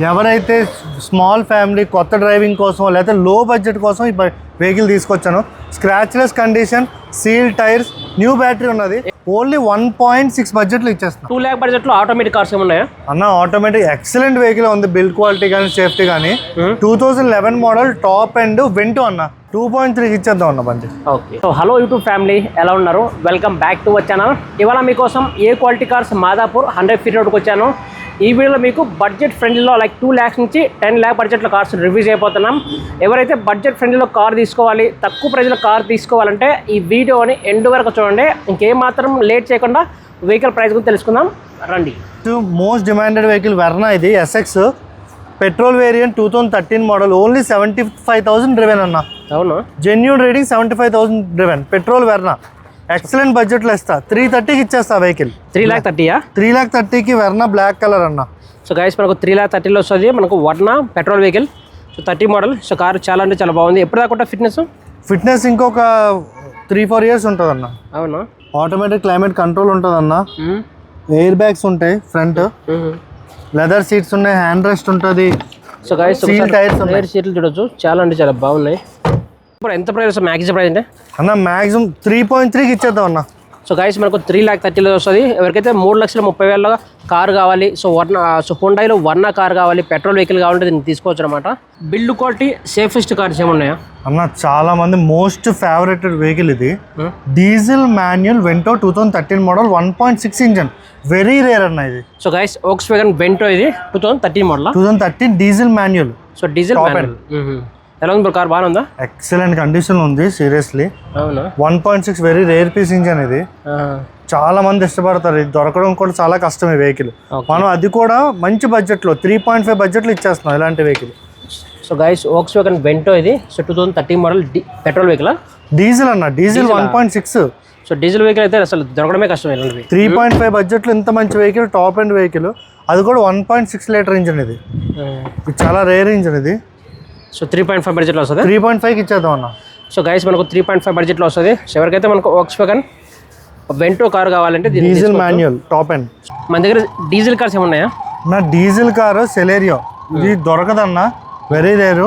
ఎవరైతే small family కొత్త driving కోసం లేకపోతే లో బడ్జెట్ కోసం ఈ వెహికల్ తీసుకొచ్చాను. Scratchless condition, seal tyres, new battery ఉన్నది. ఓన్లీ 1.6 బడ్జెట్లో ఇచ్చేస్తాను. 2 lakh బడ్జెట్లో ఆటోమేటిక్ కార్స్ ఏమున్నాయా అన్న? ఆటోమేటిక్ ఎక్సలెంట్ వెహికల్ ఉంది. బిల్డ్ క్వాలిటీ కానీ సేఫ్టీ కానీ 2011 మోడల్ టాప్ అండ్ వెంటో అన్న 2.3 ఇచ్చేద్దాం అన్న బండి. Okay. So hello YouTube family, ఎలా ఉన్నారు? Welcome back to our channel. ఇవాళ మీకోసం ఏ క్వాలిటీ కార్స్ మాదాపూర్ 100 feet రోడ్కి వచ్చాను. ఈ వీడియోలో మీకు బడ్జెట్ ఫ్రెండ్లీలో లైక్ 2 lakhs నుంచి 10 lakh బడ్జెట్లో కార్స్ రివ్యూ చేయబోతున్నాం. ఎవరైతే బడ్జెట్ ఫ్రెండ్లీలో కార్ తీసుకోవాలి, తక్కువ ప్రైజ్లో కార్ తీసుకోవాలంటే ఈ వీడియోని ఎండ్ వరకు చూడండి. ఇంకేం మాత్రం లేట్ చేయకుండా వెహికల్ ప్రైస్ గురించి తెలుసుకుందాం రండి. Most demanded vehicle Verna. ఇది SX petrol variant 2013 model. Only 75,000 driven అన్న. అవును, genuine rating 75,000 driven. Petrol Verna excellent బడ్జెట్లో ఇస్తా. 330కి ఇచ్చేస్తా వెహికల్. 3,30,000? 330కి వెర్నా బ్లాక్ కలర్ అన్న. సో గైస్ మనకు 3,30,000లో వస్తుంది. మనకు Verna petrol vehicle. So 30 model. So car చాలా అంటే చాలా బాగుంది. ఎప్పుడు దాకా ఫిట్నెస్ ఇంకొక 3-4 years ఉంటుంది అన్న. అవునా? ఆటోమేటిక్ క్లైమేట్ కంట్రోల్ ఉంటుంది అన్న. ఎయిర్ బ్యాగ్స్ ఉంటాయి ఫ్రంట్, లెదర్ సీట్స్ ఉన్నాయి, హ్యాండ్ రెస్ట్ ఉంటుంది. సో గైస్ టైర్స్ టైర్ సీట్లు చూడొచ్చు, చాలా అంటే చాలా బాగున్నాయి. ఇప్పుడు ఎంత ప్రైస్ మ్యాక్సిమం ప్రైస్ అంటే అన్న? మ్యాక్సిమం 3.3కి ఇచ్చేద్దాం అన్న. సో గైస్ మనకు 3,30,000 వస్తుంది. ఎవరికైతే 3,30,000 కారు కావాలి, సో హుండాయిలో వర్నా కార్ కావాలి, పెట్రోల్ వెహికల్ కావాలంటే దీన్ని తీసుకోవచ్చు అనమాట. బిల్డ్ క్వాలిటీ సేఫెస్ట్ కార్స్ ఏమున్నాయా అన్న? చాలా మంది మోస్ట్ ఫేవరెటెడ్ వెహికల్ ఇది. Diesel manual Vento 2013 model 1.6 engine. Very rare అన్న ఇది. సో గైస్ Volkswagen వెంటో ఇది 2013 model. 2013 diesel manual. So diesel manual ఎలా ఉంది కార్? బాగా ఉందా? ఎక్సలెంట్ కండిషన్ ఉంది. సీరియస్లీ అవునా? 1.6 వెరీ రేర్ పీస్ ఇంజన్ ఇది. చాలా మంది ఇష్టపడతారు. ఇది దొరకడం కూడా చాలా కష్టం ఈ వెహికల్. మనం అది కూడా మంచి బడ్జెట్లో 3.5 బడ్జెట్లో ఇచ్చేస్తున్నాం ఇలాంటి vehicle. So guys Volkswagen Vento ఇది. So 2013 model petrol vehicle. Diesel అన్న, డీజిల్ 1.6. సో డీజిల్ వెహికల్ అయితే అసలు దొరకడమే కష్టం. 3.5 బడ్జెట్లో ఇంత మంచి వెహికల్, టాప్ అండ్ వెహికల్, అది కూడా 1.6 లీటర్ ఇంజన్. ఇది చాలా రేర్ ఇంజన్ ఇది. సో 3.5 బడ్జెట్లో వస్తుంది. 3.5కి ఇచ్చేద్దాం అన్న. సో గైస్ మనకు 3.5 బడ్జెట్లో వస్తుంది. సో ఎవరికైతే మనకు Volkswagen వెంటో కార్ కావాలంటే డీజిల్ మాన్యువల్ టాప్ అండ్. మన దగ్గర డీజిల్ కార్స్ ఏమున్నాయా? నా డీజిల్ కారు సెలేరియో. ఇది దొరకదన్న, వెరీ రేరు.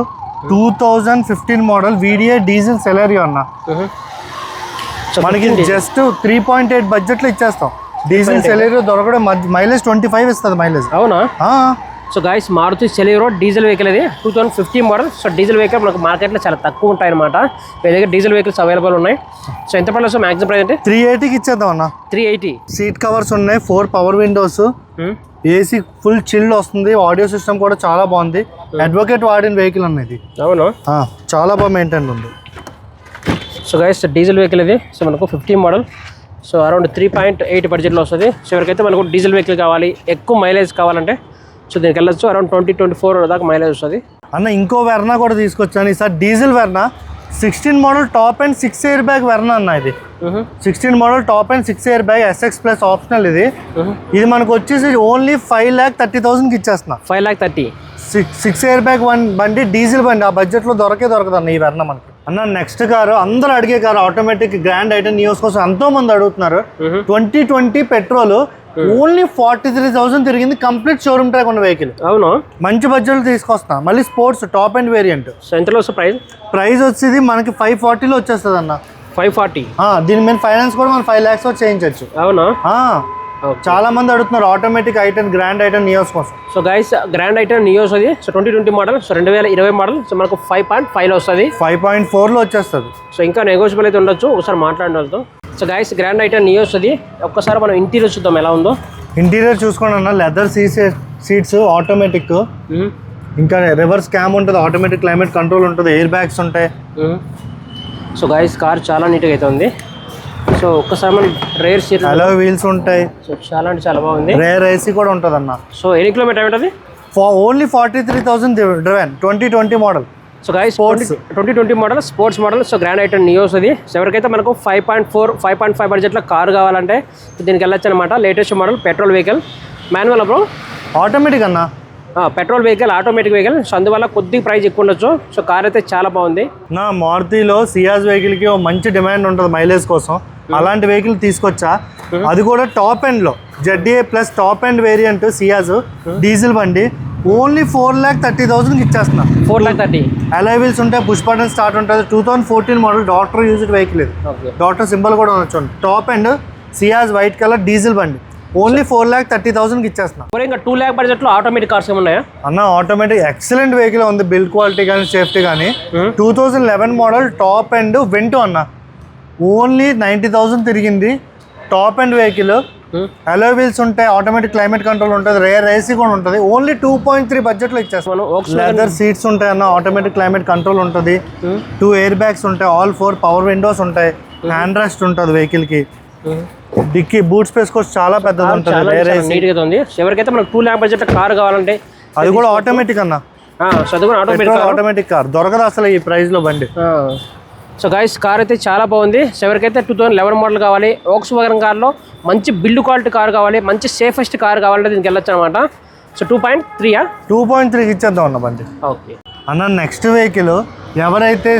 2015 మోడల్ VDI డీజిల్ సెలేరియో అన్న. మనకి జస్ట్ 3.8 బడ్జెట్లో ఇచ్చేస్తాం. డీజిల్ సెలేరియో దొరకడం మైలేజ్ 25 ఇస్తుంది మైలేజ్. అవునా? So guys Maruti Celerio diesel vehicle ఇది 2015 మోడల్. సో డీజిల్ వెహికల్ మనకు మార్కెట్లో చాలా తక్కువ ఉంటాయి అనమాట. మీ దగ్గర డీజిల్ వెహికల్స్ అవైలబుల్ ఉన్నాయి. సో ఎంత పడలేదు? సో మ్యాక్సిమం ప్రైస్ అంటే 380కి ఇచ్చేద్దాం అన్న. 380. సీట్ కవర్స్ ఉన్నాయి, 4 power Windows, AC full chilled వస్తుంది, ఆడియో సిస్టమ్ కూడా చాలా బాగుంది. అడ్వకేట్ వాడిన వెహికల్ అన్నది. అవును, చాలా బాగా మెయింటైన్ ఉంది. సో గైస్ డీజిల్ వెహికల్ ఇది. సో మనకు 15 మోడల్. సో అరౌండ్ 3.8 బడ్జెట్లో వస్తుంది. సో ఎవరికైతే మనకు డీజిల్ వెహికల్ కావాలి, ఎక్కువ మైలేజ్ కావాలంటే సో దీనికి వెళ్ళొచ్చు. అరౌండ్ 20-24 దాకా మైలేజ్ వస్తుంది అన్న. ఇంకో వెర్నా కూడా తీసుకొచ్చాను ఈసారి. Diesel Verna 16 model top and 6 air bag Verna అన్న. ఇది 16 model top and 6 air bag SX plus optional. ఇది మనకు వచ్చేసి ఓన్లీ 5,30,000కి ఇచ్చేస్తున్నా. 5,30,000. 6 ఎయిర్ బ్యాగ్ బండి, డీజిల్ బండి. ఆ బడ్జెట్లో దొరకదన్న ఈ వెర్నా మనకి అన్న. నెక్స్ట్ కారు అందరూ అడిగే car, automatic grand i ten Nios కోసం ఎంతో మంది అడుగుతున్నారు. 2020 పెట్రోల్ ఓన్లీ 43,000 తిరిగింది. కంప్లీట్ షోరూమ్ ట్రాక్ ఉన్న వెహికల్. అవును, మంచి బడ్జెట్ తీసుకొస్తా. మళ్ళీ sports top and variant. So ఎంతలో వస్తుంది ప్రైస్ వచ్చేది మనకి 540లో వచ్చేస్తుంది అన్న. 540. దీని మీద ఫైనాన్స్ కూడా మనం 5 lakhs చేయించవచ్చు. అవునా? చాలా మంది అడుగుతున్నారు automatic i ten, grand i ten Nios కోసం. So guys grand i ten Nios అది. So 2020 model. So 2020 model. So మనకు 5.5లో వస్తుంది. 5.4లో వచ్చేస్తుంది. సో ఇంకా నెగోషియబుల్ అయితే ఉండొచ్చు, ఒకసారి మాట్లాడిన వాళ్ళతో. So guys grand i ten Nios అది. ఒక్కసారి మనం ఇంటీరియర్ చూద్దాం ఎలా ఉందో. ఇంటీరియర్ చూసుకోండి అన్న. లెదర్ సీట్స్ ఆటోమేటిక్, ఇంకా రివర్స్ క్యామ్ ఉంటుంది, ఆటోమేటిక్ క్లైమేట్ కంట్రోల్ ఉంటుంది, ఎయిర్ బ్యాగ్స్ ఉంటాయి. సో గైస్ కార్ చాలా నీట్గా అయితే ఉంది. సో ఒక్కసారి మనం రేర్ సీట్, అలో వీల్స్ ఉంటాయి. సో చాలా అంటే చాలా బాగుంది. రేర్ ఏసీ కూడా ఉంటుంది అన్న. సో ఎన్ని కిలోమీటర్ ఉంటుంది? Only 43,000 driven. 2020 model. So guys 2020 model sports model. So grand i ten Nios అది. సో ఎవరికైతే మనకు 5.5 బడ్జెట్లో కారు కావాలంటే దీనికి వెళ్ళొచ్చు అనమాట. Latest model petrol vehicle. Manual bro? Automatic అన్న. Petrol vehicle, automatic vehicle. So అందువల్ల కొద్దిగా ప్రైస్ ఎక్కువ ఉండొచ్చు. సో కార్ అయితే చాలా బాగుంది. నా మారుతిలో సియాజ్ వెహికల్కి మంచి డిమాండ్ ఉంటుంది మైలేజ్ కోసం. అలాంటి వెహికల్ తీసుకొచ్చా. అది కూడా టాప్ ఎండ్లో ZDA plus top end variant Ciaz diesel బండి. ఓన్లీ 4,30,000 ఇచ్చేస్తున్నా. 4,30,000. అలాయ్ వీల్స్ ఉంటాయి, పుష్ బటన్ స్టార్ట్ ఉంటుంది. 2014 మోడల్, డాక్టర్ యూజ్డ్ వెహికల్ ఇది. డాక్టర్ సింబల్ కూడా ఉండొచ్చు. Top and Ciaz white colour diesel బండి. ఓన్లీ 4,30,000 ఇచ్చేస్తున్నా. ఇంకా 2 lakh బడ్జెట్లో ఆటోమేటిక్ కార్స్ ఏమున్నాయా అన్న? ఆటోమేటిక్ ఎక్సలెంట్ వెహికల్ ఉంది, బిల్డ్ క్వాలిటీ కానీ సేఫ్టీ కానీ. 2011 మోడల్ టాప్ అండ్ వెంటో అన్న. ఓన్లీ 90,000 తిరిగింది. Top and vehicle, alloy wheels ఉంటాయి, ఆటోమేటిక్ క్లైమేట్ కంట్రోల్ ఉంటుంది, రేర్ ఏసీ కూడా ఉంటుంది. ఓన్లీ 2.3 బడ్జెట్లో ఇచ్చేస్తాను. లెదర్ సీట్స్ ఉంటాయి అన్న, ఆటోమేటిక్ క్లైమేట్ కంట్రోల్ ఉంటుంది, 2 ఎయిర్ బ్యాగ్స్ ఉంటాయి, ఆల్ 4 పవర్ విండోస్ ఉంటాయి, హ్యాండ్ రెస్ట్ ఉంటుంది వెహికల్ కి, డిక్కీ బూట్ స్పేస్ కోసం చాలా పెద్దది ఉంటుంది, రేర్ ఏసీ నీట్ గా ఉంది. ఎవరికైతే మనకు 2 lakh బడ్జెట్ కార్ కావాలంటే అది కూడా ఆటోమేటిక్ అన్న. ఆటోమేటిక్ కార్ దొరకదు అసలు ఈ ప్రైస్ లో బండి. సో గైస్ కార్ అయితే చాలా బాగుంది. సో ఎవరికైతే 2011 మోడల్ కావాలి, వోక్స్వాగన్ కార్లో మంచి బిల్డ్ క్వాలిటీ కార్ కావాలి, మంచి సేఫెస్ట్ కార్ కావాలంటే దీనికి వెళ్ళొచ్చు అనమాట. సో 2.3 ఇచ్చేద్దాం అన్న బండి. ఓకే అన్న నెక్స్ట్ వెహికల్ ఎవరైతే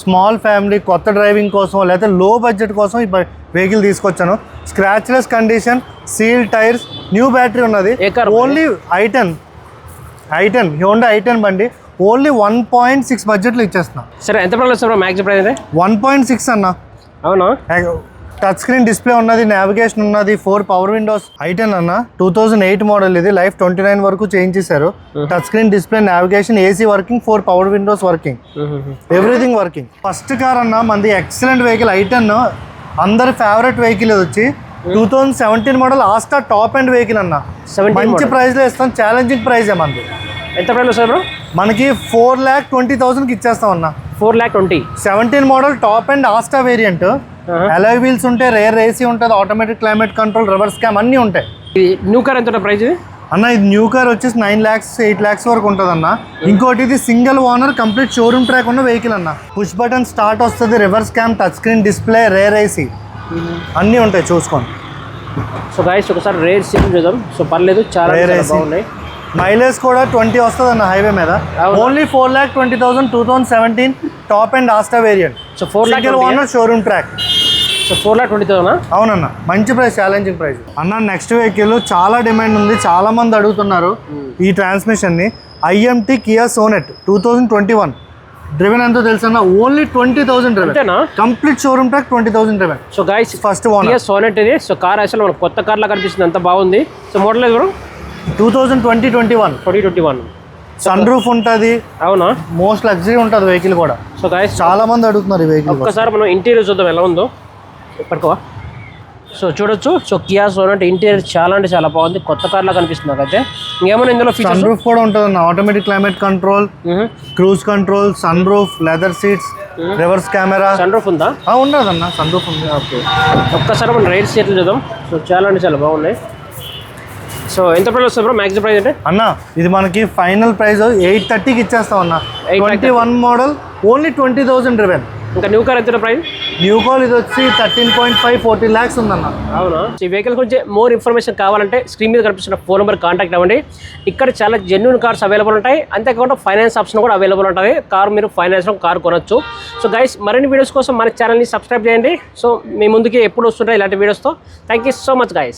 స్మాల్ ఫ్యామిలీ కొత్త డ్రైవింగ్ కోసం లేకపోతే లో బడ్జెట్ కోసం ఈ వెహికల్ తీసుకొచ్చాను. Scratchless condition, seal tyres, new battery ఉన్నది. ఓన్లీ ఐటెన్ హోండా i10 బండి. ఓన్లీ 1.6 బడ్జెట్లో ఇచ్చేస్తున్నా. సరే ఎంత ప్రైస్ వస్తుంది మ్యాక్స్ ప్రైస్ అయితే? 1.6 అన్న. అవునా? టచ్ స్క్రీన్ డిస్ప్లే ఉన్నది, నావిగేషన్ ఉన్నది, 4 పవర్ విండోస్. i10 అన్న 2008 మోడల్ ఇది. లైఫ్ 29 వరకు చేంజ్ చేశారు. Touch screen display, navigation, AC working, 4 power Windows working, everything working. First car అన్న మంది ఎక్సలెంట్ వెహికల్ i10. అందరి ఫేవరెట్ వెహికల్ ఇది వచ్చి 2017 model Asta top and vehicle అన్న. మంచి ప్రైస్ లో ఇస్తాం, ఛాలెంజింగ్ ప్రైస్ ఏమంది. ఎంత ప్రైస్ వస్తుంది బ్రో? మనకి 4,20,000 ఇచ్చేస్తాం అన్న. 4,20,000. 17 model top and Asta variant. Alloy wheels ఉంటాయి, రేర్ ఏసీ ఉంటుంది, automatic climate control, reverse cam అన్నీ ఉంటాయి. న్యూ కార్ ఎంత ప్రైస్ ఇది అన్న? ఇది న్యూ కార్ వచ్చేసి 9 lakhs 8 lakhs వరకు ఉంటుంది అన్న. ఇంకోటి ఇది single owner complete showroom track ఉన్న వెహికల్ అన్న. పుష్ బటన్ స్టార్ట్ వస్తుంది, reverse cam, touch screen display, rare AC అన్నీ ఉంటాయి, చూసుకోండి. సో గైస్ ఒకసారి రేర్ సీట్ చూద్దాం. సో పర్లేదు, చాలా బాగున్నాయి. మైలేజ్ కూడా 20 వస్తుంది అన్న హైవే మీద. Only 4,20,000 2017 top and Asta variant. So 4 lakh owner showroom track. So 4,20,000. అవునన్న, మంచి ప్రైస్, ఛాలెంజింగ్ ప్రైస్ అన్న. నెక్స్ట్ వెహికల్ చాలా డిమాండ్ ఉంది, చాలా మంది అడుగుతున్నారు ఈ ట్రాన్స్మిషన్ ని. IMT కియా సోనెట్ 2021 డ్రివెన్ ఎంతో తెలుసు అన్న? Only 20,000 driven, complete showroom track, 20,000 driven. So guys first Kia Sonet ఇది. సో కార్ అసలు మనకు కొత్త కార్ లా కనిపిస్తుంది, అంత బాగుంది. సో మోడల్ లేదు బ్రో? 2021 సన్ రూఫ్ ఉంటుంది. అవునా? మోస్ట్ లగ్జరీ ఉంటుంది వెహికల్ కూడా. సో గైస్ చాలా మంది అడుగుతున్నారు ఈ వెహికల్. ఒక్కసారి మనం ఇంటీరియర్ చూద్దాం ఎలా ఉందో. పట్టుకోవా? సో చూడొచ్చు. సో కియా సోనెట్ ఇంటీరియర్ చాలా అంటే చాలా బాగుంది, కొత్త కార్ లా కనిపిస్తుంది నాకైతే. ఇంకేమైనా ఇందులో సన్ రూఫ్ కూడా ఉంటుంది అన్న, automatic climate control, cruise control, sun roof, leather seats, reverse camera. Sun roof ఉందా? ఉండదు అన్న, సన్ రూఫ్ ఉంది. ఓకే, ఒక్కసారి మనం రైట్ సీట్లు చూద్దాం. సో చాలా అంటే చాలా బాగున్నాయి. సో ఎంత ప్రైస్ వస్తుంది బ్రో మ్యాక్సిమం ప్రైస్ అంటే? అన్న ఇది మనకి ఫైనల్ ప్రైస్ 830కి ఇచ్చేస్తాం అన్న. 21 మోడల్, ఓన్లీ 20,000 డ్రివెన్. ఇంకా న్యూ కార్ ఎంత ప్రైస్? న్యూ కార్ ఇది వచ్చి 13.5 14 lakhs ఉందన్న. అవునా? ఈ వెహికల్ గురించి మోర్ ఇన్ఫర్మేషన్ కావాలంటే స్క్రీన్ మీద కనిపిస్తున్న ఫోన్ నెంబర్ కాంటాక్ట్ అవ్వండి. ఇక్కడ చాలా జెన్యూన్ కార్స్ అవైలబుల్ ఉంటాయి, అంతేకాకుండా ఫైనాన్స్ ఆప్షన్ కూడా అవైలబుల్ ఉంటుంది. కార్ మీరు ఫైనాన్స్లో కార్ కొనొచ్చు. సో గైస్ మరిన్ని వీడియోస్ కోసం మన ఛానల్ని సబ్స్క్రైబ్ చేయండి. సో మీ ముందుకి ఎప్పుడు వస్తుంటాయి ఇలాంటి వీడియోస్తో. Thank you so much guys.